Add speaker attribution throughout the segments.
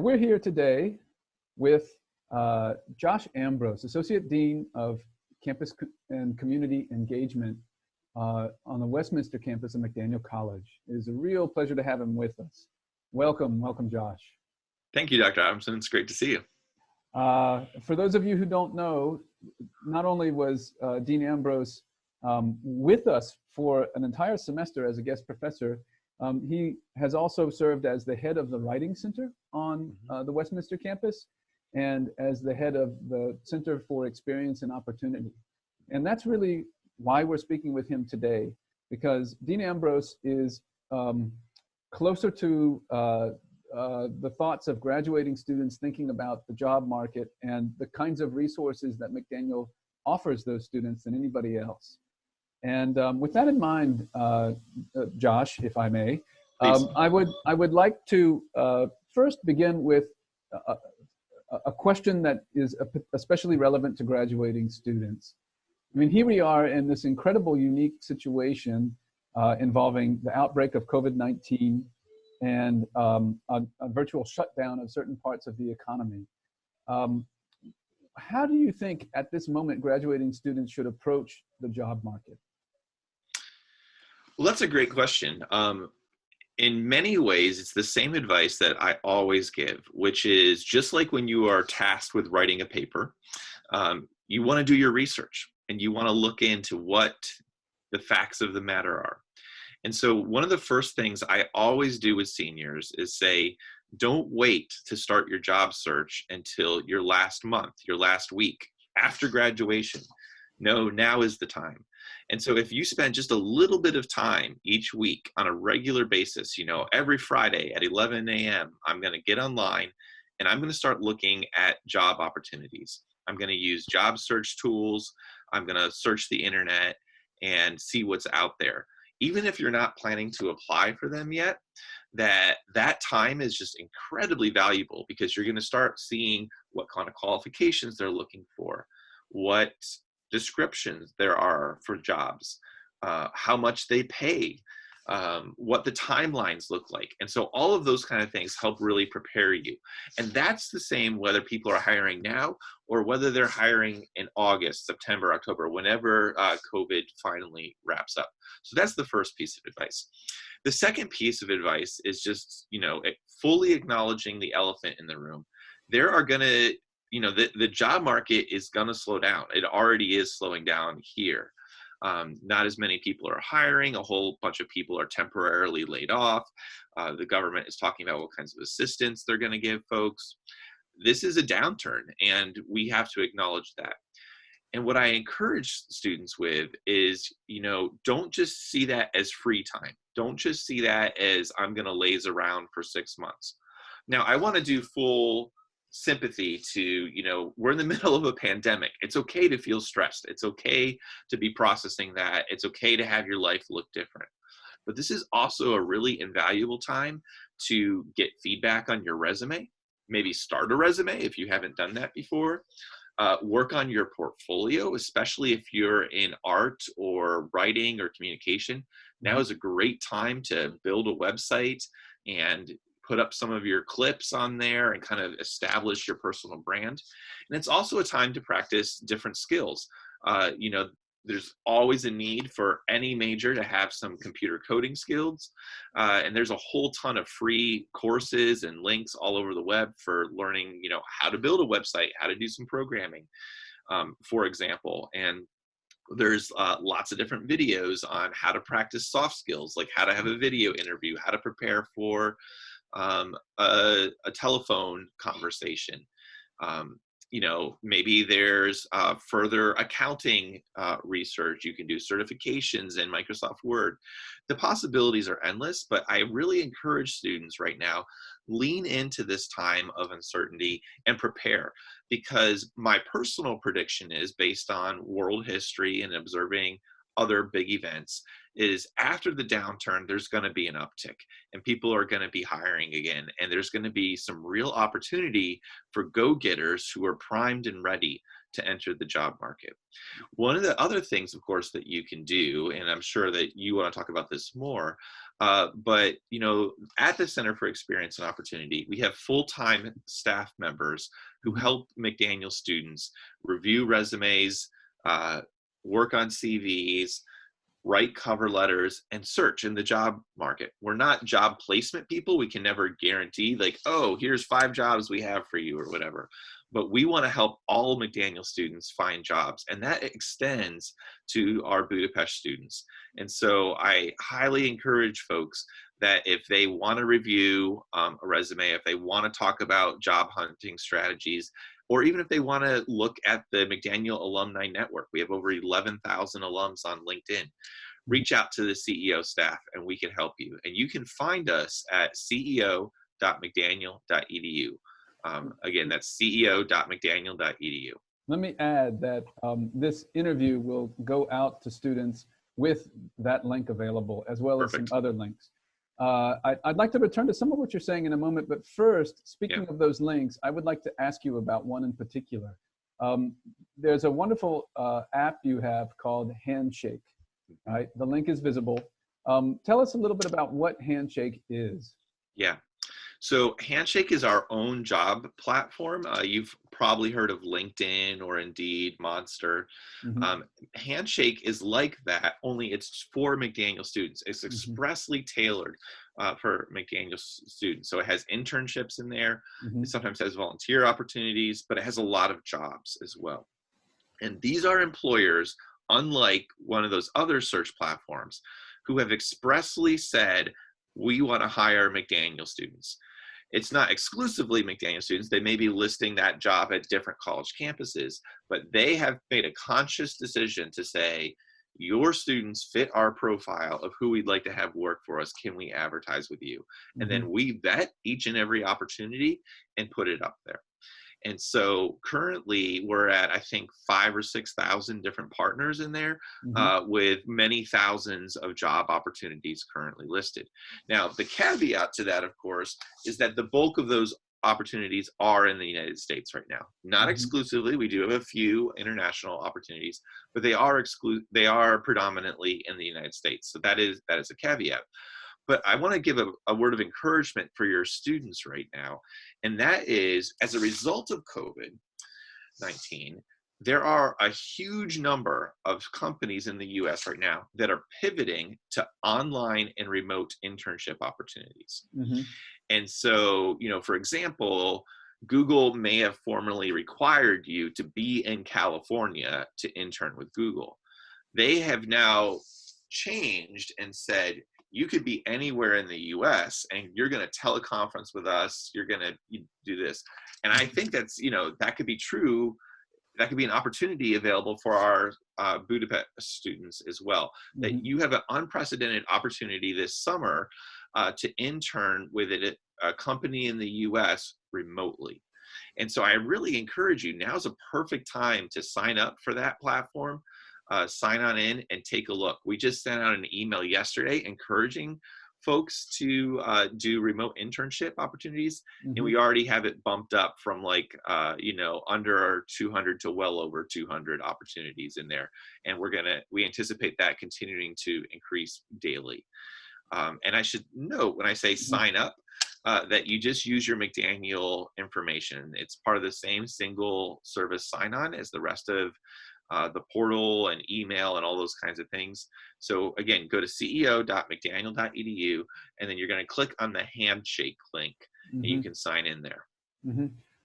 Speaker 1: we're here today with Josh Ambrose, Associate Dean of Campus and Community Engagement on the Westminster campus of McDaniel College. It is a real pleasure to have him with us. Welcome, Josh.
Speaker 2: Thank you, Dr. Adamson. It's great to see you.
Speaker 1: For those of you who don't know, not only was Dean Ambrose with us for an entire semester as a guest professor, he has also served as the head of the Writing Center on the Westminster campus and as the head of the Center for Experience and Opportunity. And that's really why we're speaking with him today, because Dean Ambrose is closer to the thoughts of graduating students thinking about the job market and the kinds of resources that McDaniel offers those students than anybody else. And with that in mind, Josh, if I may, I would like to first begin with a question that is especially relevant to graduating students. I mean, here we are in this incredible, unique situation involving the outbreak of COVID-19 and a virtual shutdown of certain parts of the economy. How do you think at this moment graduating students should approach the job market?
Speaker 2: Well, that's a great question. In many ways, it's the same advice that I always give, which is just like when you are tasked with writing a paper, you want to do your research and you want to look into what the facts of the matter are. And so one of the first things I always do with seniors is say, don't wait to start your job search until your last month, your last week after graduation. No, now is the time. And so if you spend just a little bit of time each week on a regular basis, you know, every Friday at 11 a.m., I'm going to get online and I'm going to start looking at job opportunities. I'm going to use job search tools. I'm going to search the internet and see what's out there. Even if you're not planning to apply for them yet, that time is just incredibly valuable because you're going to start seeing what kind of qualifications they're looking for, what descriptions there are for jobs, how much they pay, what the timelines look like. And so all of those kind of things help really prepare you. And that's the same whether people are hiring now or whether they're hiring in August, September, October, whenever COVID finally wraps up. So that's the first piece of advice. The second piece of advice is just, you know, fully acknowledging the elephant in the room. There are going to, you know, the job market is going to slow down. It already is slowing down here. Not as many people are hiring. A whole bunch of people are temporarily laid off. The government is talking about what kinds of assistance they're going to give folks. This is a downturn, and we have to acknowledge that. And what I encourage students with is, you know, don't just see that as free time. Don't just see that as I'm going to laze around for 6 months. Now, I want to do full sympathy to, you know, we're in the middle of a pandemic. It's okay to feel stressed. It's okay to be processing that. It's okay to have your life look different. But this is also a really invaluable time to get feedback on your resume. Maybe start a resume if you haven't done that before. Work on your portfolio, especially if you're in art or writing or communication. Now is a great time to build a website and put up some of your clips on there and kind of establish your personal brand. And it's also a time to practice different skills. You know, there's always a need for any major to have some computer coding skills. And there's a whole ton of free courses and links all over the web for learning, you know, how to build a website, how to do some programming, for example. And there's lots of different videos on how to practice soft skills, like how to have a video interview, how to prepare for a telephone conversation. You know, maybe there's further accounting research. You can do certifications in Microsoft Word. The possibilities are endless, but I really encourage students right now, lean into this time of uncertainty and prepare, because my personal prediction is based on world history and observing other big events is after the downturn, there's going to be an uptick and people are going to be hiring again. And there's going to be some real opportunity for go-getters who are primed and ready to enter the job market. One of the other things, of course, that you can do, and I'm sure that you want to talk about this more, but at the Center for Experience and Opportunity, we have full-time staff members who help McDaniel students review resumes, work on CVs, write cover letters, and search in the job market. We're not job placement people. We can never guarantee like, oh, here's 5 jobs we have for you or whatever. But we want to help all McDaniel students find jobs, and that extends to our Budapest students. And so I highly encourage folks that if they want to review a resume, if they want to talk about job hunting strategies, or even if they want to look at the McDaniel Alumni Network, we have over 11,000 alums on LinkedIn. Reach out to the CEO staff and we can help you. And you can find us at ceo.mcdaniel.edu. Again, that's ceo.mcdaniel.edu.
Speaker 1: Let me add that this interview will go out to students with that link available, as well as some other links. I'd like to return to some of what you're saying in a moment, but first, speaking of those links, I would like to ask you about one in particular. There's a wonderful app you have called Handshake, right? The link is visible. Tell us a little bit about what Handshake is.
Speaker 2: Yeah. So Handshake is our own job platform. You've probably heard of LinkedIn or Indeed, Monster. Handshake is like that, only it's for McDaniel students. It's expressly tailored for McDaniel students. So it has internships in there. It sometimes has volunteer opportunities, but it has a lot of jobs as well. And these are employers, unlike one of those other search platforms, who have expressly said, we want to hire McDaniel students. It's not exclusively McDaniel students. They may be listing that job at different college campuses, but they have made a conscious decision to say, your students fit our profile of who we'd like to have work for us. Can we advertise with you? And then we vet each and every opportunity and put it up there. And so currently we're at, I think, 5,000 or 6,000 different partners in there with many thousands of job opportunities currently listed. Now, the caveat to that, of course, is that the bulk of those opportunities are in the United States right now. Not exclusively, we do have a few international opportunities, but they are predominantly in the United States. So that is a caveat. But I want to give a word of encouragement for your students right now. And that is, as a result of COVID-19, there are a huge number of companies in the US right now that are pivoting to online and remote internship opportunities. And so, for example, Google may have formerly required you to be in California to intern with Google. They have now changed and said, you could be anywhere in the US and you're going to teleconference with us. You're going to do this. And I think that's, that could be true. That could be an opportunity available for our Budapest students as well. That you have an unprecedented opportunity this summer to intern with a company in the US remotely. And so I really encourage you, now's a perfect time to sign up for that platform. Sign on in and take a look. We just sent out an email yesterday encouraging folks to do remote internship opportunities, and we already have it bumped up from under 200 to well over 200 opportunities in there, and we anticipate that continuing to increase daily. And I should note, when I say sign up, that you just use your McDaniel information. It's part of the same single service sign-on as the rest of the portal and email and all those kinds of things. So again, go to ceo.mcdaniel.edu, and then you're going to click on the Handshake link, and you can sign in there.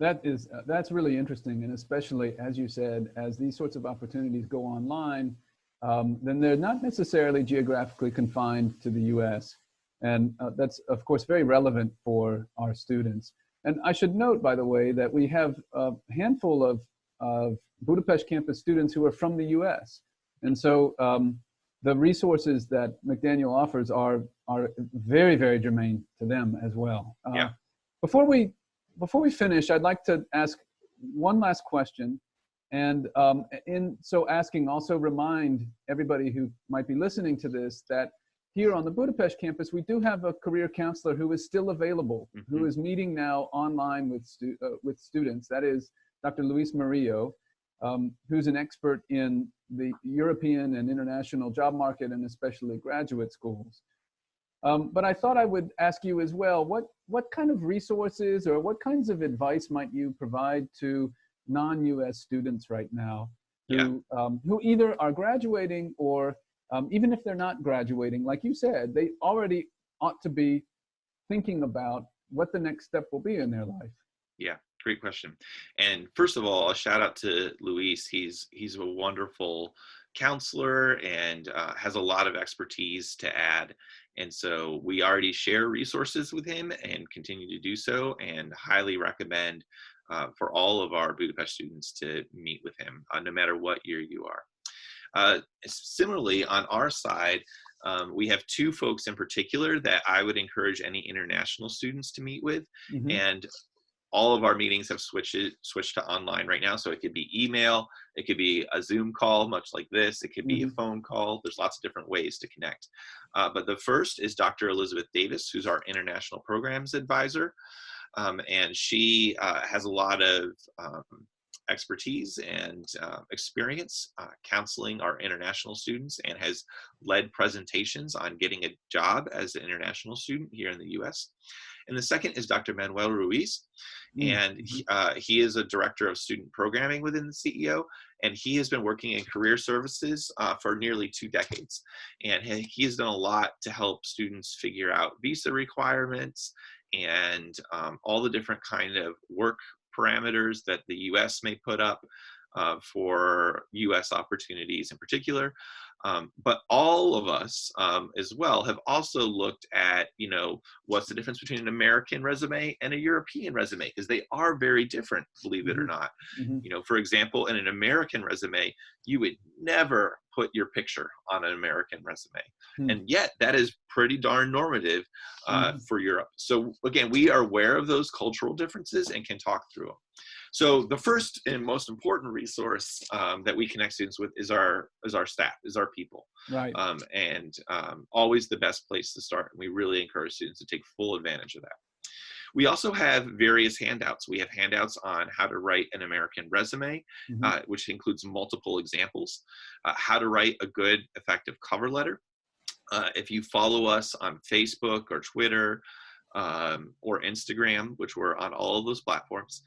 Speaker 1: That's really interesting, and especially, as you said, as these sorts of opportunities go online, then they're not necessarily geographically confined to the U.S., and that's of course very relevant for our students. And I should note, by the way, that we have a handful of Budapest campus students who are from the U.S. And so the resources that McDaniel offers are very, very germane to them as well. Before we finish, I'd like to ask one last question. And in so asking, also remind everybody who might be listening to this that here on the Budapest campus, we do have a career counselor who is still available, who is meeting now online with students. That is Dr. Luis Murillo. who's an expert in the European and international job market, and especially graduate schools. But I thought I would ask you as well, what kind of resources or what kinds of advice might you provide to non-US students right now who either are graduating or even if they're not graduating, like you said, they already ought to be thinking about what the next step will be in their life?
Speaker 2: Yeah, great question. And first of all, a shout out to Luis. He's a wonderful counselor and has a lot of expertise to add. And so we already share resources with him and continue to do so, and highly recommend for all of our Budapest students to meet with him, no matter what year you are. Similarly, on our side, we have two folks in particular that I would encourage any international students to meet with. Mm-hmm. And all of our meetings have switched to online right now. So it could be email, it could be a Zoom call, much like this. It could be a phone call. There's lots of different ways to connect. But the first is Dr. Elizabeth Davis, who's our international programs advisor. And she has a lot of expertise and experience counseling our international students, and has led presentations on getting a job as an international student here in the US. And the second is Dr. Manuel Ruiz, and he is a director of student programming within the CEO, and he has been working in career services for nearly 2 decades. And he has done a lot to help students figure out visa requirements and all the different kind of work parameters that the US may put up for US opportunities in particular. But all of us as well have also looked at, what's the difference between an American resume and a European resume, because they are very different, believe it or not. For example, in an American resume, you would never put your picture on an American resume. And yet that is pretty darn normative for Europe. So again, we are aware of those cultural differences and can talk through them. So the first and most important resource that we connect students with is our staff, is our people. Right. And always the best place to start. We really encourage students to take full advantage of that. We also have various handouts. We have handouts on how to write an American resume, which includes multiple examples, how to write a good, effective cover letter. If you follow us on Facebook or Twitter, or Instagram, which we're on all of those platforms.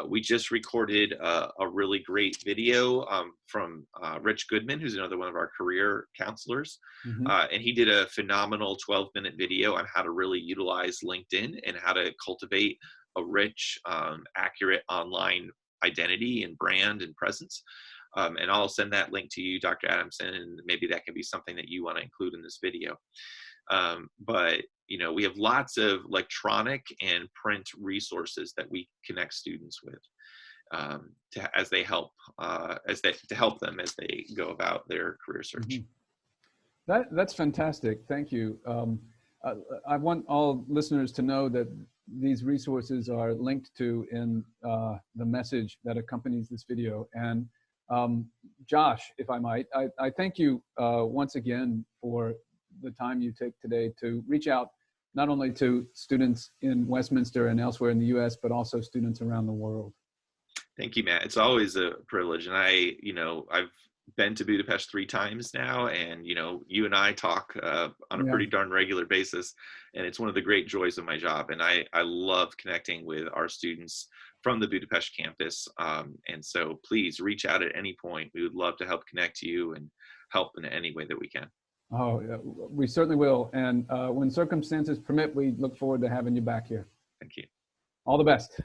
Speaker 2: We just recorded a really great video from Rich Goodman, who's another one of our career counselors. And he did a phenomenal 12-minute video on how to really utilize LinkedIn and how to cultivate a rich, accurate online identity and brand and presence. And I'll send that link to you, Dr. Adamson, and maybe that can be something that you want to include in this video. But we have lots of electronic and print resources that we connect students with to help them as they go about their career search.
Speaker 1: That's fantastic. Thank you. I want all listeners to know that these resources are linked to in the message that accompanies this video. And Josh, if I might, I thank you once again for the time you take today to reach out not only to students in Westminster and elsewhere in the US, but also students around the world.
Speaker 2: Thank you, Matt. It's always a privilege. And I've been to Budapest 3 times now, and, you and I talk on a pretty darn regular basis, and it's one of the great joys of my job. And I love connecting with our students from the Budapest campus. And so please reach out at any point. We would love to help connect you and help in any way that we can.
Speaker 1: Oh, we certainly will. And when circumstances permit, we look forward to having you back here.
Speaker 2: Thank you.
Speaker 1: All the best.